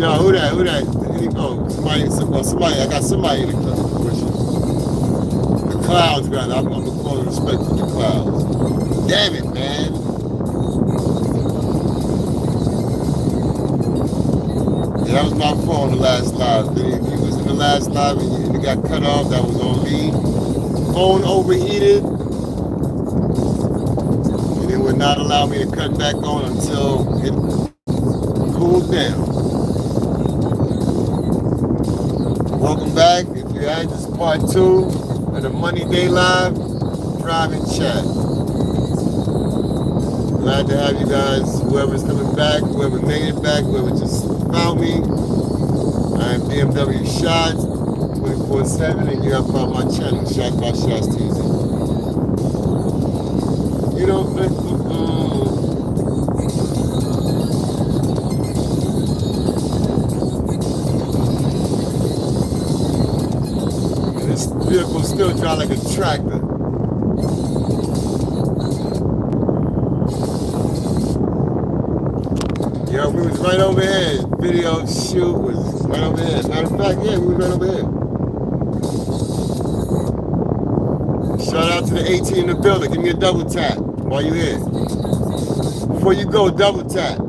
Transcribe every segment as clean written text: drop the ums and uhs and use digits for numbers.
No, who that? Who that? Oh, somebody. I got somebody in the club. The clouds, man. I'm gonna call respect to the clouds. Damn it, man. Yeah, that was my phone the last live. If you was in the last live and you got cut off, that was on me. Phone overheated. And it would not allow me to cut back on until it cooled down. Welcome back. If you had this part 2 of the Money Day Live private chat. Glad to have you guys, whoever's coming back, whoever made it back, whoever just found me. I am BMW Shotz 24/7, and you have found my channel, Shotz by Shotz TV. You know, this vehicle still drive like a tractor. Yo, we was right over here. Video shoot was right over here. Matter of fact, yeah, we was right over here. Shout out to the 18 in the building. Give me a double tap while you're here. Before you go, double tap.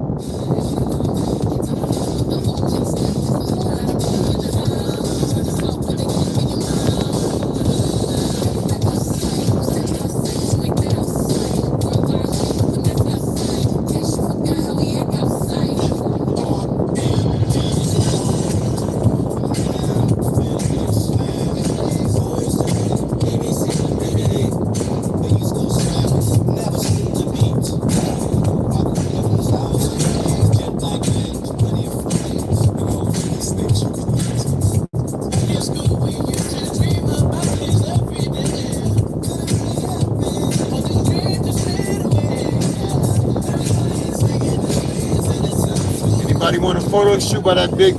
Anybody want a photo shoot by that big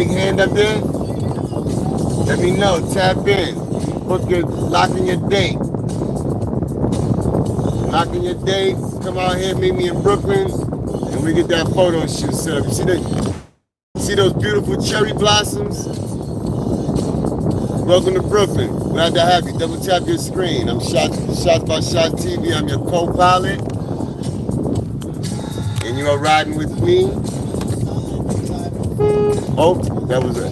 hand up there? Let me know. Tap in. Lock in your date. Lock in your date. Come out here, meet me in Brooklyn, and we get that photo shoot set up. You see those beautiful cherry blossoms? Welcome to Brooklyn. Glad to have you. Double tap your screen. I'm Shotz by Shotz TV. I'm your co-pilot. And you are riding with me. Oh, that was a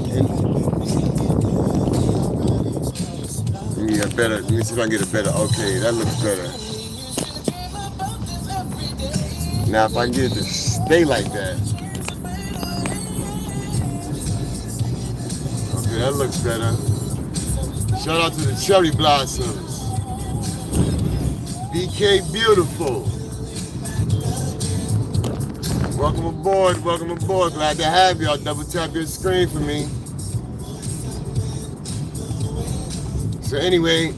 better. Let me see if I can get a better. Okay, that looks better. Now, if I can get it to stay like that. Okay, that looks better. Shout out to the cherry blossoms. BK Beautiful. Welcome aboard, welcome aboard. Glad to have y'all. Double tap your screen for me. So anyway,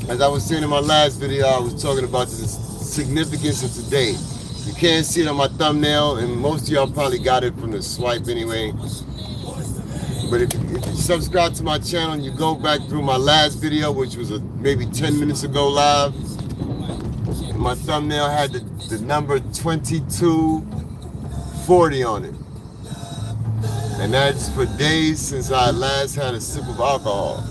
as I was saying in my last video, I was talking about the significance of today. You can't see it on my thumbnail, and most of y'all probably got it from the swipe anyway. But if you subscribe to my channel and you go back through my last video, which was maybe 10 minutes ago live, my thumbnail had the number 2240 on it. And that's for days since I last had a sip of alcohol.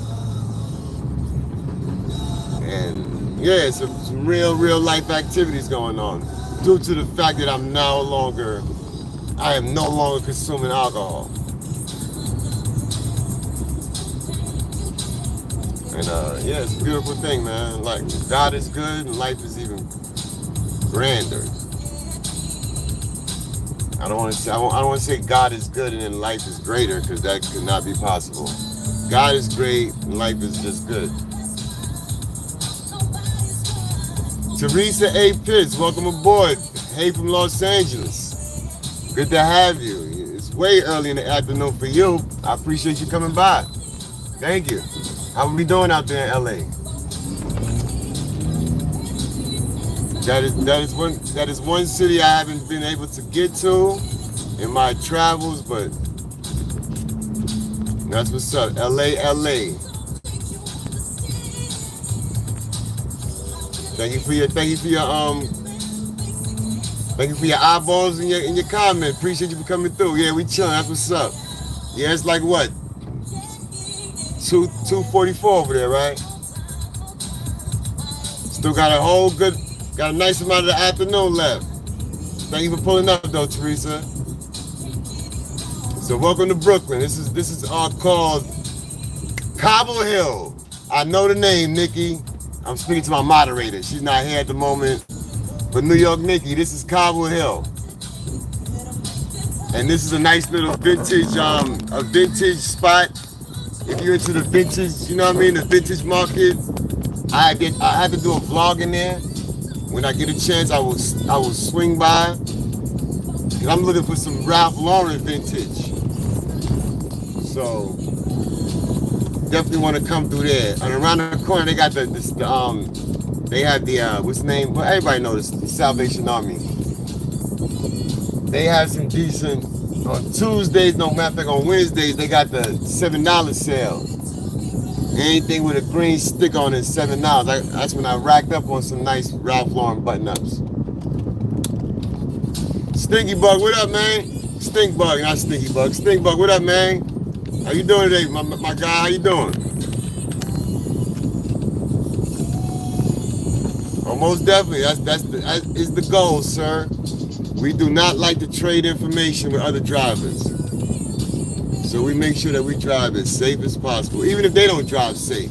And yeah, some real life activities going on due to the fact that I am no longer consuming alcohol. And yeah, it's a beautiful thing, man. Like, God is good and life is even grander. I don't want to say God is good and then life is greater, because that could not be possible. God is great and life is just good. Teresa A. Pitts, welcome aboard. Hey from Los Angeles. Good to have you. It's way early in the afternoon for you. I appreciate you coming by. Thank you. How are we doing out there in LA? That is one city I haven't been able to get to in my travels, but that's what's up. LA. Thank you for your Thank you for your eyeballs and your comment. Appreciate you for coming through. Yeah, we chilling. That's what's up. Yeah, it's like what? 2:44 over there, right? Still got got a nice amount of the afternoon left. Thank you for pulling up though, Teresa. So welcome to Brooklyn. This is called Cobble Hill. I know the name, Nikki. I'm speaking to my moderator. She's not here at the moment. But New York Nikki, this is Cobble Hill. And this is a nice little vintage, a vintage spot. If you're into the vintage, you know what I mean, the vintage market, I had to do a vlog in there. When I get a chance, I will swing by. And I'm looking for some Ralph Lauren vintage. So definitely want to come through there. And around the corner, they got they have the what's the name? Well, everybody knows the Salvation Army. They have some decent on Tuesdays. No matter of fact, on Wednesdays they got the $7 sale. Anything with a green stick on it, $7. That's when I racked up on some nice Ralph Lauren button-ups. Stinky Bug, what up, man? Stink Bug, not Stinky Bug. Stink Bug, what up, man? How you doing today, my guy? How you doing? Oh, most definitely. That is the goal, sir. We do not like to trade information with other drivers. So we make sure that we drive as safe as possible, even if they don't drive safe.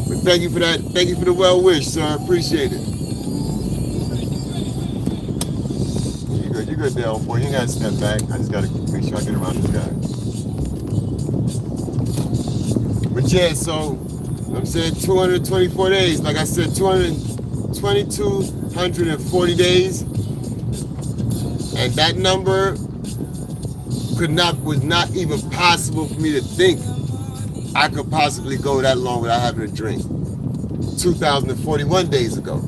But thank you for that. Thank you for the well wish, sir. Appreciate it. You good there, old boy. You ain't gotta step back. I just gotta make sure I get around this guy. But yeah, so I'm saying 224 days. Like I said, 240 days. And that number was not even possible for me to think I could possibly go that long without having a drink. 2,041 days ago.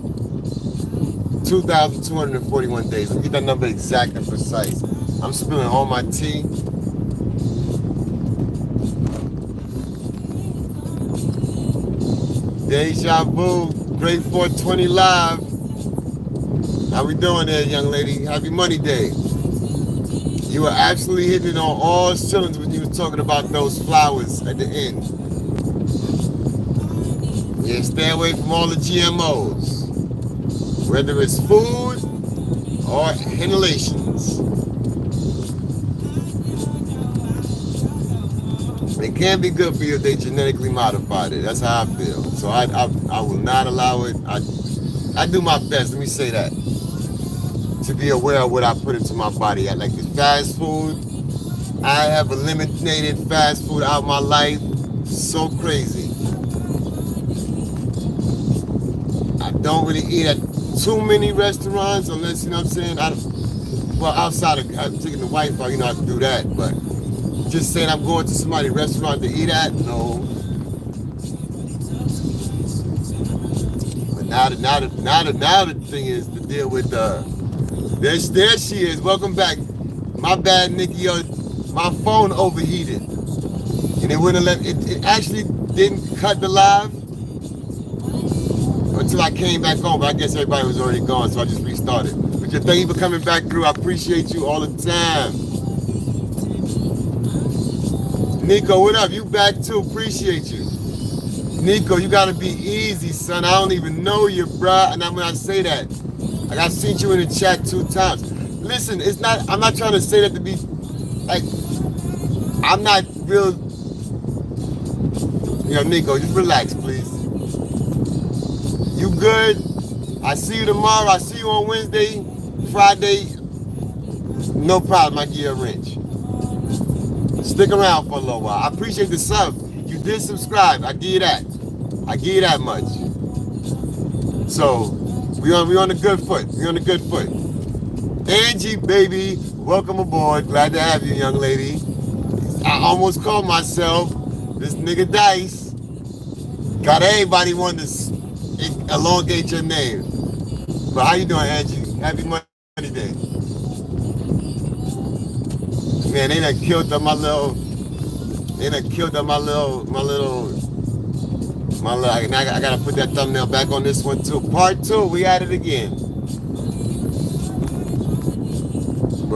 2,241 days. Let me get that number exact and precise. I'm spilling all my tea. Deja Vu, Great 420 Live. How we doing there, young lady? Happy Money Day. You were absolutely hitting it on all cylinders when you were talking about those flowers at the end. Yeah, stay away from all the GMOs. Whether it's food or inhalations. It can be good for you if they genetically modified it. That's how I feel. So I will not allow it. I do my best, let me say that, to be aware of what I put into my body. I like the fast food. I have eliminated fast food out of my life. So crazy. I don't really eat at too many restaurants unless, you know what I'm saying, well, outside of taking the wife out, you know, I can do that, but just saying I'm going to somebody's restaurant to eat at, no. But now the thing is to deal with there she is. Welcome back. My bad, Nikki. My phone overheated, and it wouldn't let it actually didn't cut the live until I came back home. But I guess everybody was already gone, so I just restarted. But thank you for coming back through. I appreciate you all the time. Nico, what up? You back too? Appreciate you. Nico, you gotta be easy, son. I don't even know you, bruh. And when I say that, like I seen you in the chat 2 times. Listen, I'm not trying to say that to be like, I'm not real, you know, Nico, just relax, please. You good? I see you tomorrow. I see you on Wednesday, Friday. No problem, I give you a wrench. Stick around for a little while. I appreciate the sub. You did subscribe. I give you that. I give you that much. So we on a good foot. We on a good foot. Angie, baby, welcome aboard. Glad to have you, young lady. I almost called myself this nigga Dice. Got everybody wanting to elongate your name. But how you doing, Angie? Happy Money Day. Man, they done killed up my little, now I gotta put that thumbnail back on this one too. Part 2, we at it again.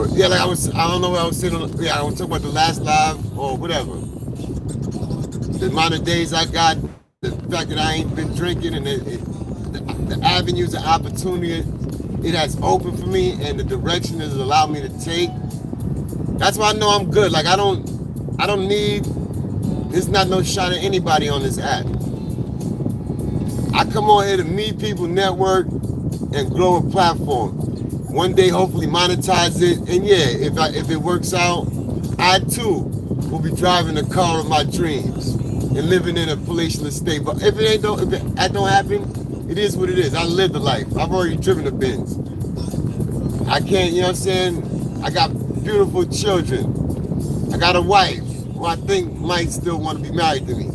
But yeah, like I don't know what I was saying. Yeah, I was talking about the last live or whatever. The amount of days I got, the fact that I ain't been drinking, and the avenues of opportunity it has opened for me, and the direction it has allowed me to take. That's why I know I'm good. Like I don't need. There's not no shot at anybody on this app. I come on here to meet people, network, and grow a platform. One day, hopefully, monetize it. And yeah, if it works out, I too will be driving the car of my dreams and living in a palatial estate. But if that don't happen, it is what it is. I lived the life. I've already driven the Benz. I can't, you know what I'm saying? I got beautiful children. I got a wife who I think might still want to be married to me.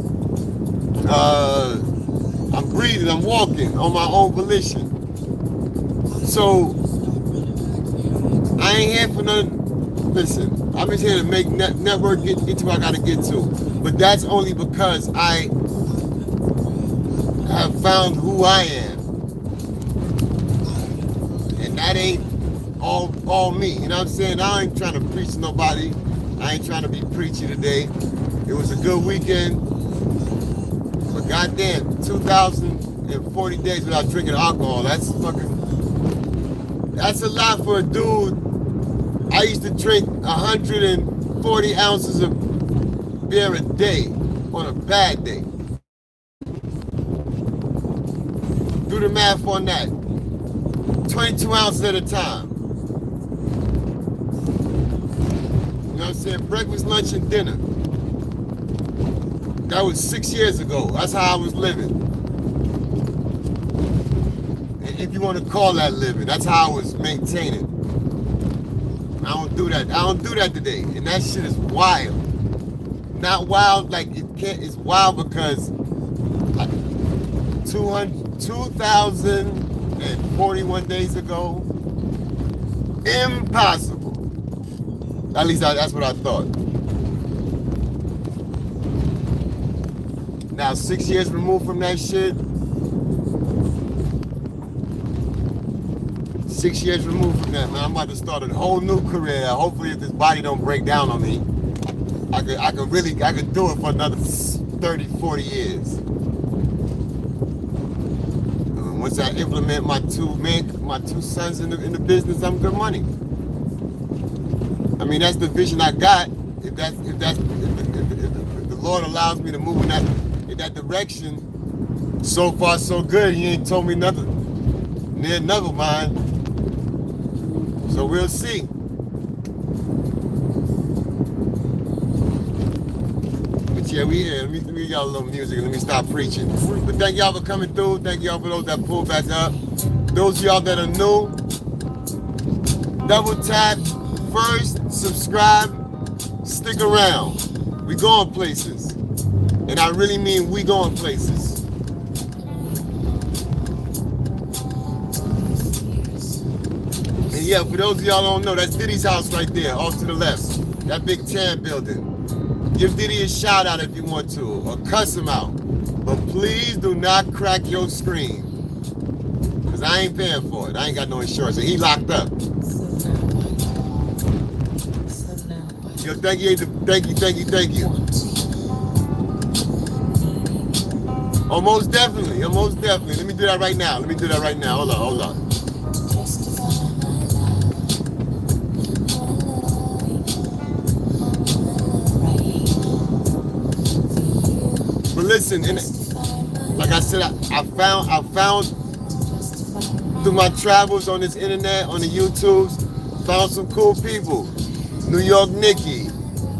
I'm breathing, I'm walking on my own volition. So, I ain't here for nothing. Listen, I'm just here to make network, get to where I gotta get to. But that's only because I have found who I am. And that ain't all me. You know what I'm saying? I ain't trying to preach to nobody. I ain't trying to be preachy today. It was a good weekend. But goddamn, 2,040 days without drinking alcohol. That's a lot for a dude. I used to drink 140 ounces of beer a day on a bad day. Do the math on that. 22 ounces at a time. You know what I'm saying? Breakfast, lunch, and dinner. That was 6 years ago. That's how I was living. And if you want to call that living, that's how I was maintaining. I don't do that. I don't do that today. And that shit is wild. Not wild like it can't. It's wild because 2,041 days ago, impossible. At least that's what I thought. Now 6 years removed from that shit. 6 years removed from that, man. I'm about to start a whole new career. Hopefully, if this body don't break down on me, I could do it for another 30, 40 years. Once I implement my two sons in the business, I'm good money. I mean, that's the vision I got. If the Lord allows me to move in that direction, so far so good. He ain't told me nothing. Never mind. So we'll see. But yeah, we here. Let me got a little music and let me stop preaching. But thank y'all for coming through. Thank y'all for those that pulled back up. Those of y'all that are new, double tap first, subscribe, stick around. We going places. And I really mean we going places. And yeah, for those of y'all don't know, that's Diddy's house right there, off to the left. That big tan building. Give Diddy a shout out if you want to, or cuss him out. But please do not crack your screen. Because I ain't paying for it. I ain't got no insurance. And he locked up. Yo, thank you. Oh, most definitely. Let me do that right now. Hold on. But listen, like I said, I found through my travels on this internet, on the YouTubes, found some cool people. New York Nikki,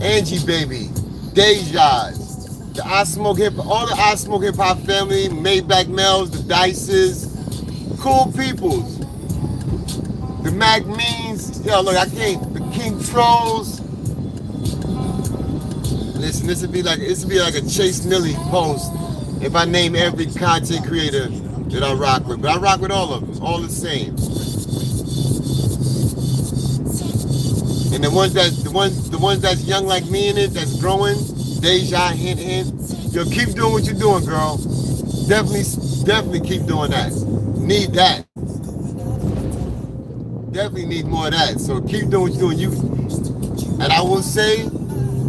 Angie Baby, Deja's, the I Smoke Hip, all the I Smoke Hip Hop family, Maybach Mells, the Dices, cool peoples. The Mac Means, yo, look, I can't, the King Trolls. Listen, this would be like a Chase Millie post if I name every content creator that I rock with. But I rock with all of them, all the same. And the ones that's young like me in it, that's growing, Deja, hint. Yo, keep doing what you're doing, girl. Definitely keep doing that. Need that. definitely need more of that. So keep doing what you're doing. And I will say,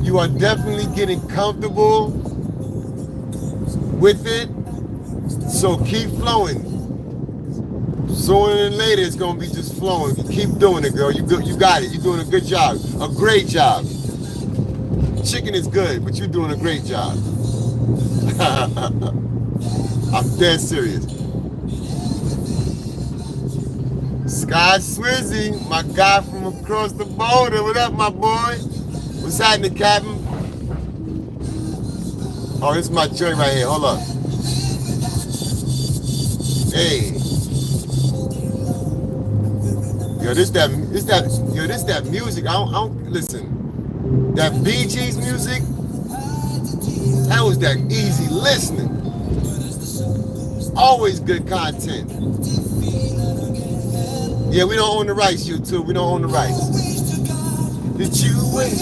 you are definitely getting comfortable with it. So keep flowing. Sooner than later, it's gonna be just flowing. You keep doing it, girl. You got it. You're doing a good job, a great job. Chicken is good, but you're doing a great job. I'm dead serious. Sky Swizzy, my guy from across the border. What up, my boy? What's happening, Captain? Oh, this is my joint right here. Hold up. Hey. Yo, this that music. I don't listen. That Bee Gees music, that was that easy listening. Always good content. Yeah, we don't own the rights, YouTube. We don't own the rights. Did you wait?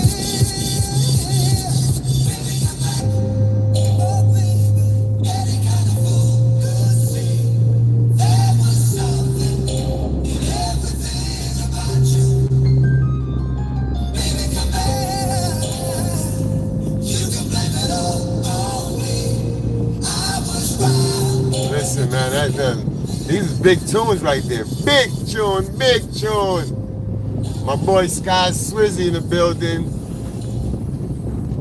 Listen, man, these are big tunes right there. Big tune, big tune. My boy Sky Swizzy in the building.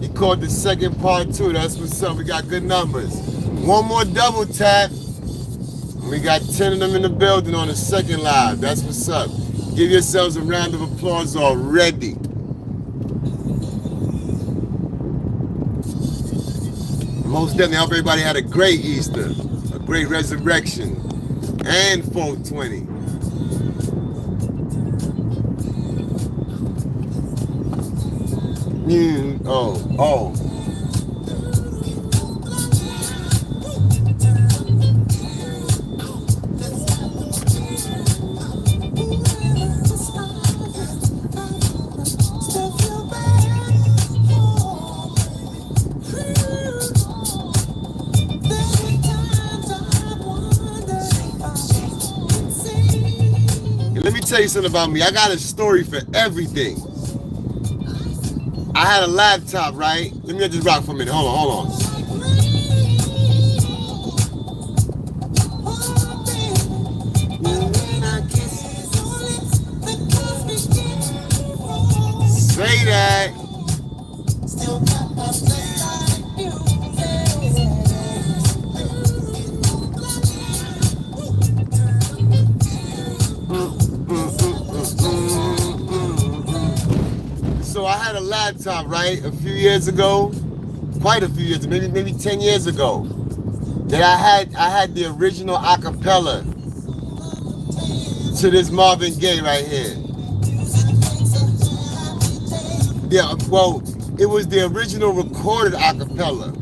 He called the second part too. That's what's up. We got good numbers. One more double tap. We got 10 of them in the building on the second live. That's what's up. Give yourselves a round of applause already. Most definitely, I hope everybody had a great Easter, a great resurrection, and 420. Oh. Let me tell you something about me. I got a story for everything. I had a laptop, right? Let me just rock for a minute. Hold on. Say that. So I had a laptop, right, a few years ago, quite a few years, maybe 10 years ago, that I had the original acapella to this Marvin Gaye right here. Yeah, well, it was the original recorded acapella.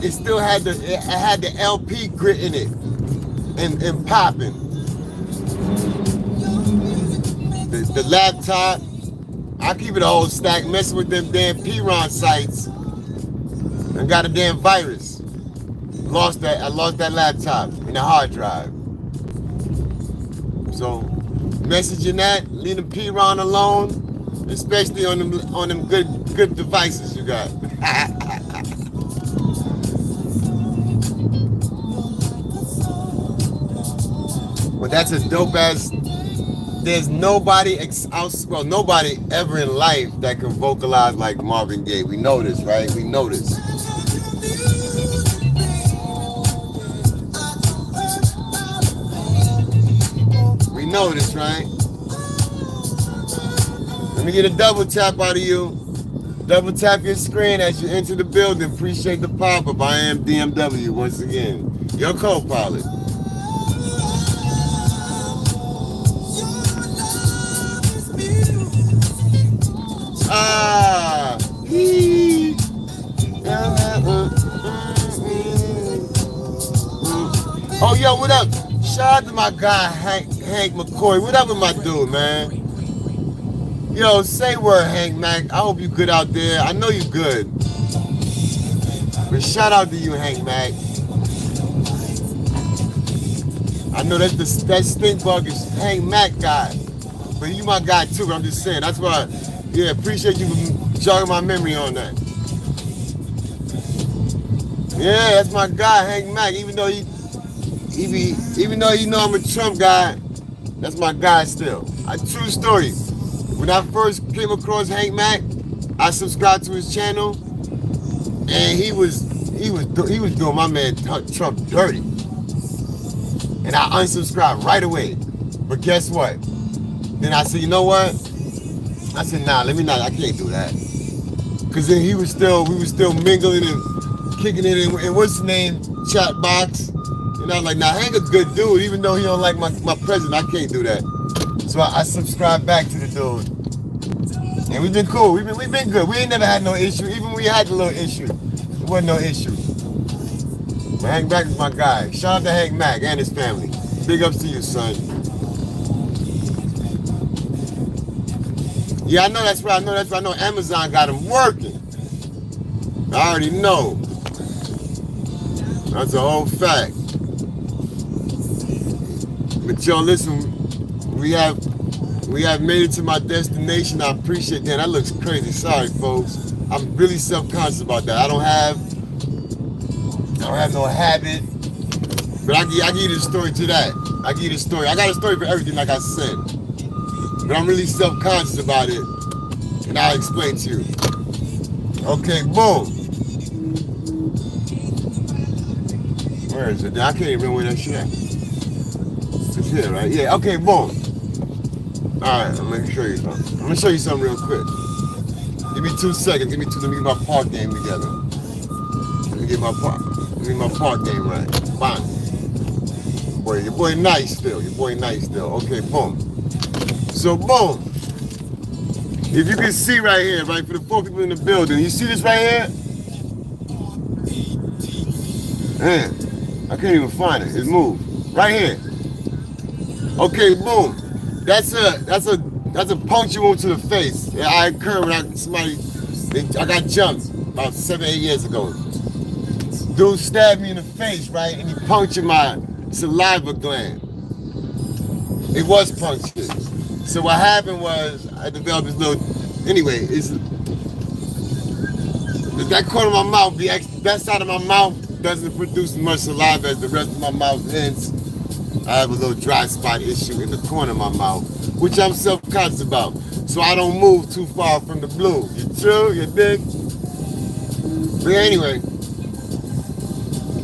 It still had the LP grit in it and popping. The laptop, I keep it a whole stack, messing with them damn P-Ron sites, and got a damn virus. I lost that laptop and the hard drive. So, messaging that, leave them P-Ron alone, especially on them good devices you got. Well, that's a dope ass. There's nobody nobody ever in life that can vocalize like Marvin Gaye. We know this, right? We know this. We know this, right? Let me get a double tap out of you. Double tap your screen as you enter the building. Appreciate the pop-up. I am DMW once again. Your co-pilot. Oh, yo, what up? Shout out to my guy, Hank McCoy. What up with my dude, man? Yo, say word, Hank Mac. I hope you good out there. I know you good. But shout out to you, Hank Mac. I know that that stink bug is Hank Mac guy. But you my guy too, but I'm just saying. That's why, yeah, appreciate you for jogging my memory on that. Yeah, that's my guy, Hank Mac. Even though even though you know I'm a Trump guy, that's my guy still. True story. When I first came across Hank Mac, I subscribed to his channel, and he was doing my man Trump dirty, and I unsubscribed right away. But guess what? Then I said, you know what? I said, nah, let me not. I can't do that. Cause then we were still mingling and kicking it in what's the name chat box. And I was like, nah, Hank a good dude, even though he don't like my president. I can't do that. So I subscribed back to the dude, and we've been cool. We've been good. We ain't never had no issue. Even when we had a little issue, it wasn't no issue. But Hank Mac is my guy. Shout out to Hank Mac and his family. Big ups to you, son. Yeah, I know that's right. I know Amazon got him working. I already know. That's a whole fact. But y'all, listen, we have made it to my destination. I appreciate that. That looks crazy. Sorry, folks. I'm really self-conscious about that. I don't have no habit. But I give you the story to that. I give you the story. I got a story for everything, like I said. But I'm really self-conscious about it. And I'll explain to you. Okay, boom. Where is it? I can't even remember where that shit at. It's here, right? Yeah, okay, boom. Alright, I'm gonna show you something. I'm gonna show you something real quick. Give me 2 seconds. Let me get my park game together. Let me get my park game right. Fine. Your boy nice still. Okay, boom. So boom. If you can see right here, right, for the 4 people in the building, you see this right here? Man, I can't even find it. It's moved. Right here. Okay, boom. That's a puncture wound to the face. Yeah, I occurred when I got jumped about 7, 8 years ago. Dude stabbed me in the face, right, and he punctured my saliva gland. It was punctured. So what happened was I developed this little. Anyway, that corner of my mouth, that side of my mouth doesn't produce as much saliva as the rest of my mouth. Hence, I have a little dry spot issue in the corner of my mouth, which I'm self-conscious about. So I don't move too far from the blue. You true? You dig? But anyway,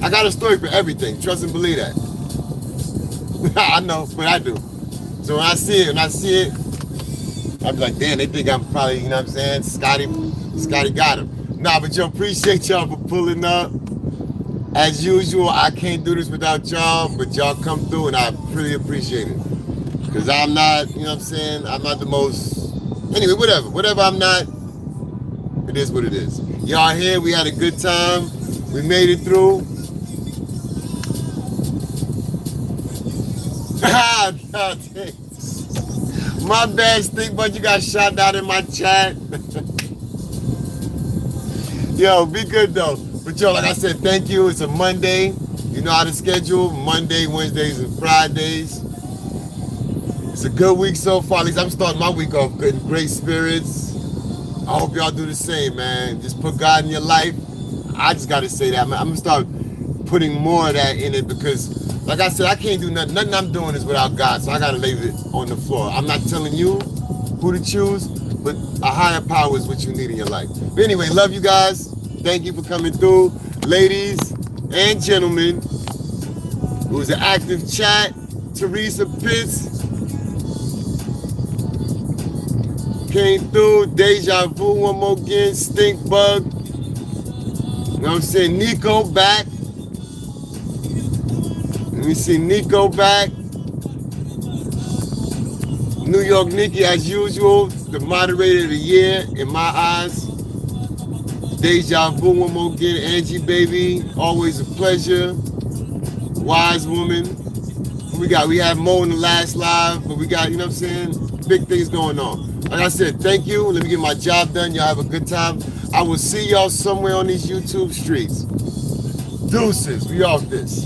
I got a story for everything. Trust and believe that. I know, but I do. So when I see it, I'm like, damn, they think I'm probably, you know what I'm saying? Scotty got him. Nah, but yo, appreciate y'all for pulling up. As usual, I can't do this without y'all, but y'all come through and I really appreciate it. Because I'm not, you know what I'm saying? I'm not the most, anyway, whatever I'm not, it is what it is. Y'all here, we had a good time. We made it through. God dang. My bad, Stink, but you got shot out in my chat. Yo, be good though. But yo, like I said, thank you. It's a Monday. You know how to schedule. Monday, Wednesdays, and Fridays. It's a good week so far. At least I'm starting my week off good, in great spirits. I hope y'all do the same, man. Just put God in your life. I just got to say that. I'm going to start putting more of that in it because, like I said, I can't do nothing. Nothing I'm doing is without God, so I got to leave it on the floor. I'm not telling you who to choose, but a higher power is what you need in your life. But anyway, love you guys. Thank you for coming through. Ladies and gentlemen, it was an active chat. Teresa Pitts came through. Deja Vu one more again. Stink Bug. You know what I'm saying? Nico back. Let me see Nico back. New York Nikki, as usual, the moderator of the year in my eyes. Deja Vu one more again. Angie, baby, always a pleasure. Wise woman. We had Mo in the last live, but we got, you know what I'm saying, big things going on. Like I said, thank you. Let me get my job done. Y'all have a good time. I will see y'all somewhere on these YouTube streets. Deuces, we off this.